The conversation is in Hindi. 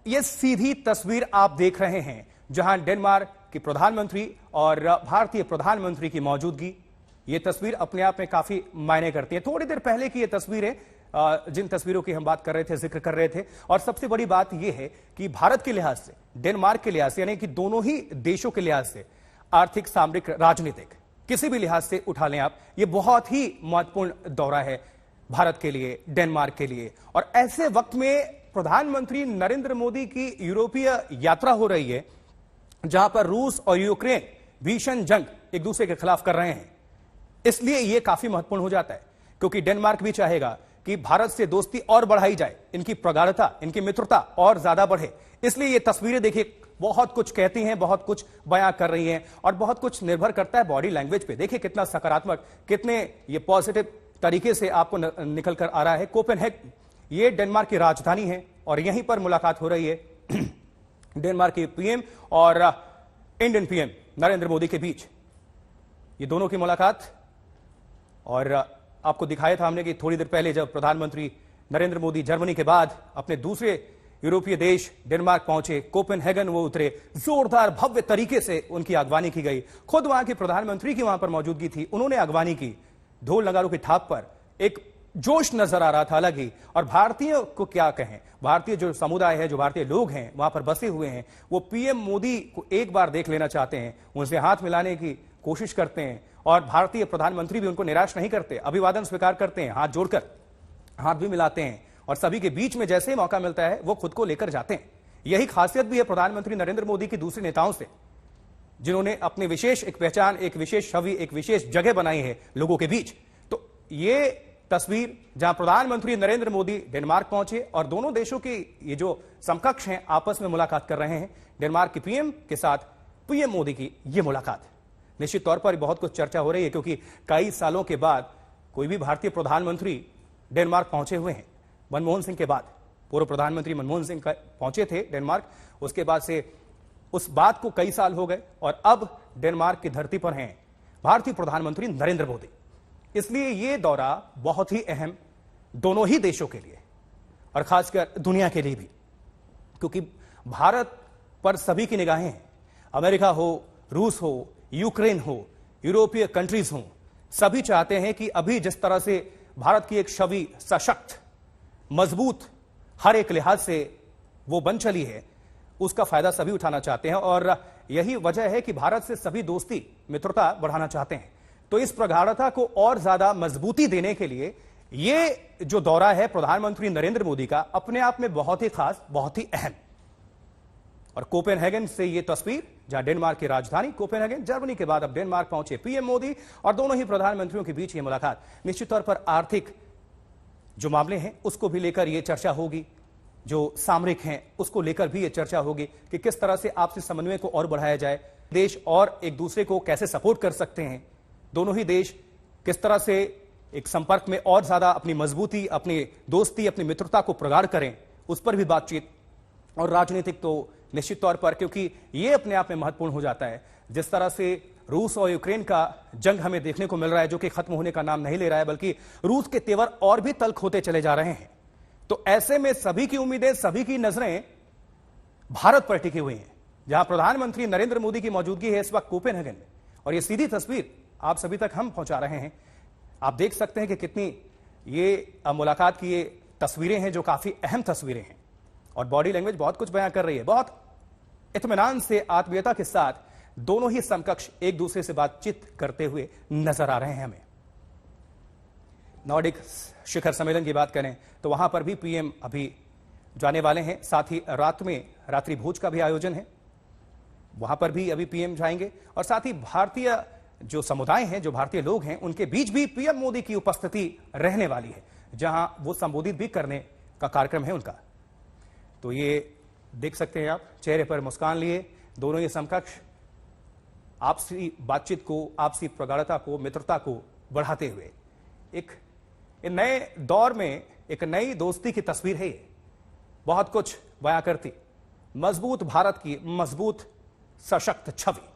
ये सीधी तस्वीर आप देख रहे हैं जहां डेनमार्क के प्रधानमंत्री और भारतीय प्रधानमंत्री की मौजूदगी, ये तस्वीर अपने आप में काफी मायने करती है। थोड़ी देर पहले की ये तस्वीरें, जिन तस्वीरों की हम बात कर रहे थे, जिक्र कर रहे थे, और सबसे बड़ी बात यह है कि भारत के लिहाज से, डेनमार्क के लिहाज से, यानी कि दोनों ही देशों के लिहाज से, आर्थिक, सामरिक, राजनीतिक, किसी भी लिहाज से उठा लें आप, ये बहुत ही महत्वपूर्ण दौरा है भारत के लिए, डेनमार्क के लिए। और ऐसे वक्त में प्रधानमंत्री नरेंद्र मोदी की यूरोपीय यात्रा हो रही है जहां पर रूस और यूक्रेन भीषण जंग एक दूसरे के खिलाफ कर रहे हैं। इसलिए यह काफी महत्वपूर्ण हो जाता है, क्योंकि डेनमार्क भी चाहेगा कि भारत से दोस्ती और बढ़ाई जाए, इनकी प्रगाढ़ता, इनकी मित्रता और ज्यादा बढ़े। इसलिए ये तस्वीरें देखिए बहुत कुछ कहती हैं, बहुत कुछ बयां कर रही हैं, और बहुत कुछ निर्भर करता है बॉडी लैंग्वेज पे। देखिए कितना सकारात्मक, कितने ये पॉजिटिव तरीके से आपको निकल कर आ रहा है। कोपेनहेगन, ये डेनमार्क की राजधानी है और यहीं पर मुलाकात हो रही है डेनमार्क के पीएम और इंडियन पीएम नरेंद्र मोदी के बीच, ये दोनों की मुलाकात। और आपको दिखाया था हमने कि थोड़ी देर पहले जब प्रधानमंत्री नरेंद्र मोदी जर्मनी के बाद अपने दूसरे यूरोपीय देश डेनमार्क पहुंचे, कोपेनहेगन वो उतरे, जोरदार भव्य तरीके से उनकी अगवानी की गई। खुद वहां के प्रधानमंत्री की वहां पर मौजूदगी थी, उन्होंने अगवानी की। ढोल नगारों की थाप पर एक जोश नजर आ रहा था अलग ही। और भारतीयों को क्या कहें, भारतीय जो समुदाय है, जो भारतीय लोग हैं वहां पर बसे हुए हैं, वो पीएम मोदी को एक बार देख लेना चाहते हैं, उनसे हाथ मिलाने की कोशिश करते हैं। और भारतीय प्रधानमंत्री भी उनको निराश नहीं करते, अभिवादन स्वीकार करते हैं, हाथ जोड़कर हाथ भी मिलाते हैं, और सभी के बीच में जैसे ही मौका मिलता है वो खुद को लेकर जाते हैं। यही खासियत भी है प्रधानमंत्री नरेंद्र मोदी की दूसरे नेताओं से, जिन्होंने अपनी विशेष एक पहचान, एक विशेष छवि, एक विशेष जगह बनाई है लोगों के बीच। तो ये तस्वीर जहां प्रधानमंत्री नरेंद्र मोदी डेनमार्क पहुंचे और दोनों देशों के ये जो समकक्ष हैं आपस में मुलाकात कर रहे हैं, डेनमार्क के पीएम के साथ पीएम मोदी की ये मुलाकात, निश्चित तौर पर बहुत कुछ चर्चा हो रही है, क्योंकि कई सालों के बाद कोई भी भारतीय प्रधानमंत्री डेनमार्क पहुंचे हुए हैं। मनमोहन सिंह के बाद, पूर्व प्रधानमंत्री मनमोहन सिंह पहुंचे थे डेनमार्क, उसके बाद से उस बात को कई साल हो गए, और अब डेनमार्क की धरती पर हैं भारतीय प्रधानमंत्री नरेंद्र मोदी। इसलिए यह दौरा बहुत ही अहम दोनों ही देशों के लिए, और खासकर दुनिया के लिए भी, क्योंकि भारत पर सभी की निगाहें हैं। अमेरिका हो, रूस हो, यूक्रेन हो, यूरोपीय कंट्रीज हो, सभी चाहते हैं कि अभी जिस तरह से भारत की एक छवि सशक्त, मजबूत, हर एक लिहाज से वो बन चली है, उसका फायदा सभी उठाना चाहते हैं। और यही वजह है कि भारत से सभी दोस्ती, मित्रता बढ़ाना चाहते हैं। तो इस प्रगाढ़ता को और ज्यादा मजबूती देने के लिए ये जो दौरा है प्रधानमंत्री नरेंद्र मोदी का, अपने आप में बहुत ही खास, बहुत ही अहम। और कोपेनहेगन से ये तस्वीर, जहां डेनमार्क की राजधानी कोपेनहेगन, जर्मनी के बाद अब डेनमार्क पहुंचे पीएम मोदी, और दोनों ही प्रधानमंत्रियों के बीच ये मुलाकात। निश्चित तौर पर आर्थिक जो मामले हैं उसको भी लेकर यह चर्चा होगी, जो सामरिक हैं उसको लेकर भी यह चर्चा होगी कि किस तरह से आपसी समन्वय को और बढ़ाया जाए, देश और एक दूसरे को कैसे सपोर्ट कर सकते हैं, दोनों ही देश किस तरह से एक संपर्क में और ज्यादा अपनी मजबूती, अपनी दोस्ती, अपनी मित्रता को प्रगाढ़ करें, उस पर भी बातचीत। और राजनीतिक तो निश्चित तौर पर, क्योंकि यह अपने आप में महत्वपूर्ण हो जाता है। जिस तरह से रूस और यूक्रेन का जंग हमें देखने को मिल रहा है, जो कि खत्म होने का नाम नहीं ले रहा है, बल्कि रूस के तेवर और भी तल्ख होते चले जा रहे हैं। तो ऐसे में सभी की उम्मीदें, सभी की नजरें भारत पर टिकी हुई हैं, जहां प्रधानमंत्री नरेंद्र मोदी की मौजूदगी है इस वक्त कोपेनहेगन में। और यह सीधी तस्वीर आप सभी तक हम पहुंचा रहे हैं। आप देख सकते हैं कि कितनी ये मुलाकात की ये तस्वीरें हैं, जो काफी अहम तस्वीरें हैं, और बॉडी लैंग्वेज बहुत कुछ बयां कर रही है। बहुत इत्मीनान से, आत्मीयता के साथ दोनों ही समकक्ष एक दूसरे से बातचीत करते हुए नजर आ रहे हैं हमें। नॉर्डिक शिखर सम्मेलन की बात करें तो वहां पर भी पीएम अभी जाने वाले हैं। साथ ही रात में रात्रि भोज का भी आयोजन है, वहां पर भी अभी पीएम जाएंगे। और साथ ही भारतीय जो समुदाय हैं, जो भारतीय लोग हैं, उनके बीच भी पीएम मोदी की उपस्थिति रहने वाली है, जहां वो संबोधित भी करने का कार्यक्रम है उनका। तो ये देख सकते हैं आप, चेहरे पर मुस्कान लिए दोनों ही समकक्ष आपसी बातचीत को, आपसी प्रगाढ़ता को, मित्रता को बढ़ाते हुए एक नए दौर में एक नई दोस्ती की तस्वीर है। बहुत कुछ बयां करती, मजबूत भारत की मजबूत सशक्त छवि।